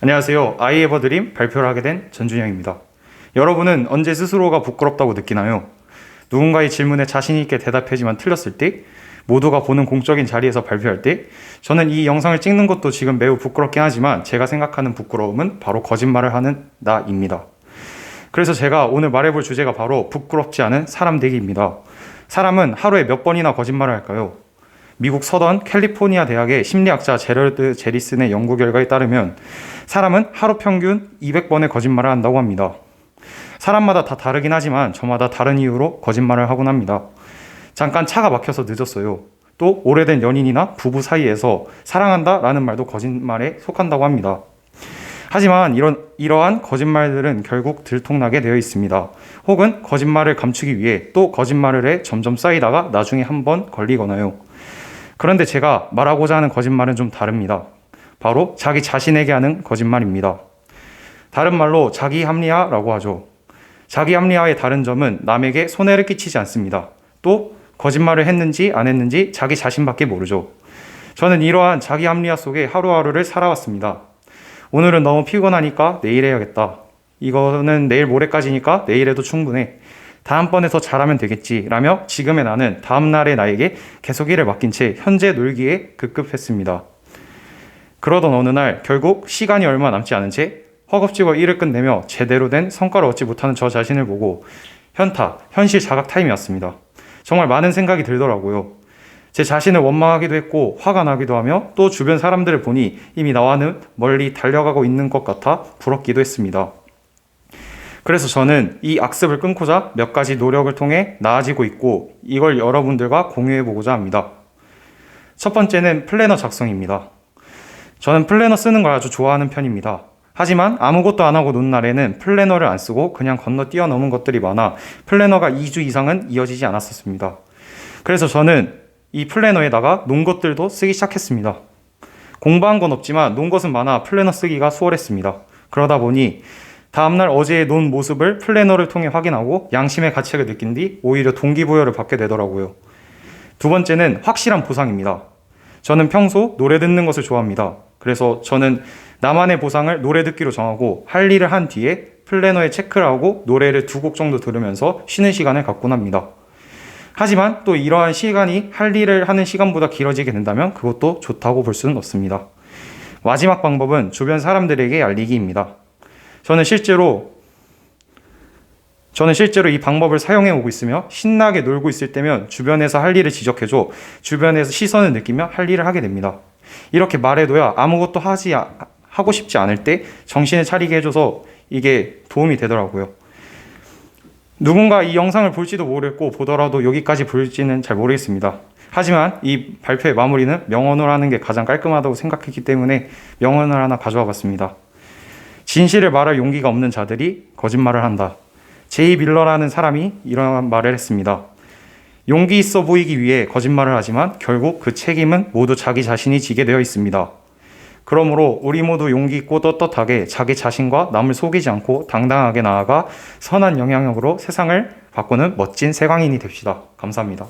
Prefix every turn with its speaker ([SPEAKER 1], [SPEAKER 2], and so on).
[SPEAKER 1] 안녕하세요. I have a dream 발표를 하게 된 전준영입니다. 여러분은 언제 스스로가 부끄럽다고 느끼나요? 누군가의 질문에 자신 있게 대답하지만 틀렸을 때, 모두가 보는 공적인 자리에서 발표할 때, 저는 이 영상을 찍는 것도 지금 매우 부끄럽긴 하지만 제가 생각하는 부끄러움은 바로 거짓말을 하는 나입니다. 그래서 제가 오늘 말해볼 주제가 바로 부끄럽지 않은 사람 되기입니다. 사람은 하루에 몇 번이나 거짓말을 할까요? 미국 서던 캘리포니아 대학의 심리학자 제럴드 제리슨의 연구 결과에 따르면 사람은 하루 평균 200번의 거짓말을 한다고 합니다. 사람마다 다 다르긴 하지만 저마다 다른 이유로 거짓말을 하곤 합니다. 잠깐 차가 막혀서 늦었어요. 또 오래된 연인이나 부부 사이에서 사랑한다 라는 말도 거짓말에 속한다고 합니다. 하지만 이러한 거짓말들은 결국 들통나게 되어 있습니다. 혹은 거짓말을 감추기 위해 또 거짓말을 해 점점 쌓이다가 나중에 한번 걸리거나요. 그런데 제가 말하고자 하는 거짓말은 좀 다릅니다. 바로 자기 자신에게 하는 거짓말입니다. 다른 말로 자기 합리화라고 하죠. 자기 합리화의 다른 점은 남에게 손해를 끼치지 않습니다. 또 거짓말을 했는지 안 했는지 자기 자신밖에 모르죠. 저는 이러한 자기 합리화 속에 하루하루를 살아왔습니다. 오늘은 너무 피곤하니까 내일 해야겠다. 이거는 내일 모레까지니까 내일 해도 충분해. 다음번에 더 잘하면 되겠지 라며 지금의 나는 다음날의 나에게 계속 일을 맡긴 채 현재 놀기에 급급했습니다. 그러던 어느 날 결국 시간이 얼마 남지 않은 채 허겁지겁 일을 끝내며 제대로 된 성과를 얻지 못하는 저 자신을 보고 현실 자각 타임이 왔습니다. 정말 많은 생각이 들더라고요. 제 자신을 원망하기도 했고 화가 나기도 하며 또 주변 사람들을 보니 이미 나와는 멀리 달려가고 있는 것 같아 부럽기도 했습니다. 그래서 저는 이 악습을 끊고자 몇 가지 노력을 통해 나아지고 있고 이걸 여러분들과 공유해보고자 합니다. 첫 번째는 플래너 작성입니다. 저는 플래너 쓰는 걸 아주 좋아하는 편입니다. 하지만 아무것도 안 하고 논 날에는 플래너를 안 쓰고 그냥 건너 뛰어넘은 것들이 많아 플래너가 2주 이상은 이어지지 않았었습니다. 그래서 저는 이 플래너에다가 논 것들도 쓰기 시작했습니다. 공부한 건 없지만 논 것은 많아 플래너 쓰기가 수월했습니다. 그러다 보니 다음날 어제의 논 모습을 플래너를 통해 확인하고 양심의 가책을 느낀 뒤 오히려 동기부여를 받게 되더라고요. 두 번째는 확실한 보상입니다. 저는 평소 노래 듣는 것을 좋아합니다. 그래서 저는 나만의 보상을 노래 듣기로 정하고 할 일을 한 뒤에 플래너에 체크를 하고 노래를 2곡 정도 들으면서 쉬는 시간을 갖곤 합니다. 하지만 또 이러한 시간이 할 일을 하는 시간보다 길어지게 된다면 그것도 좋다고 볼 수는 없습니다. 마지막 방법은 주변 사람들에게 알리기입니다. 저는 실제로 이 방법을 사용해 오고 있으며 신나게 놀고 있을 때면 주변에서 할 일을 지적해줘 주변에서 시선을 느끼며 할 일을 하게 됩니다. 이렇게 말해둬야 아무것도 하고 싶지 않을 때 정신을 차리게 해줘서 이게 도움이 되더라고요. 누군가 이 영상을 볼지도 모르겠고 보더라도 여기까지 볼지는 잘 모르겠습니다. 하지만 이 발표의 마무리는 명언을 하는 게 가장 깔끔하다고 생각했기 때문에 명언을 하나 가져와 봤습니다. 진실을 말할 용기가 없는 자들이 거짓말을 한다. 제이 밀러라는 사람이 이런 말을 했습니다. 용기 있어 보이기 위해 거짓말을 하지만 결국 그 책임은 모두 자기 자신이 지게 되어 있습니다. 그러므로 우리 모두 용기 있고 떳떳하게 자기 자신과 남을 속이지 않고 당당하게 나아가 선한 영향력으로 세상을 바꾸는 멋진 세광인이 됩시다. 감사합니다.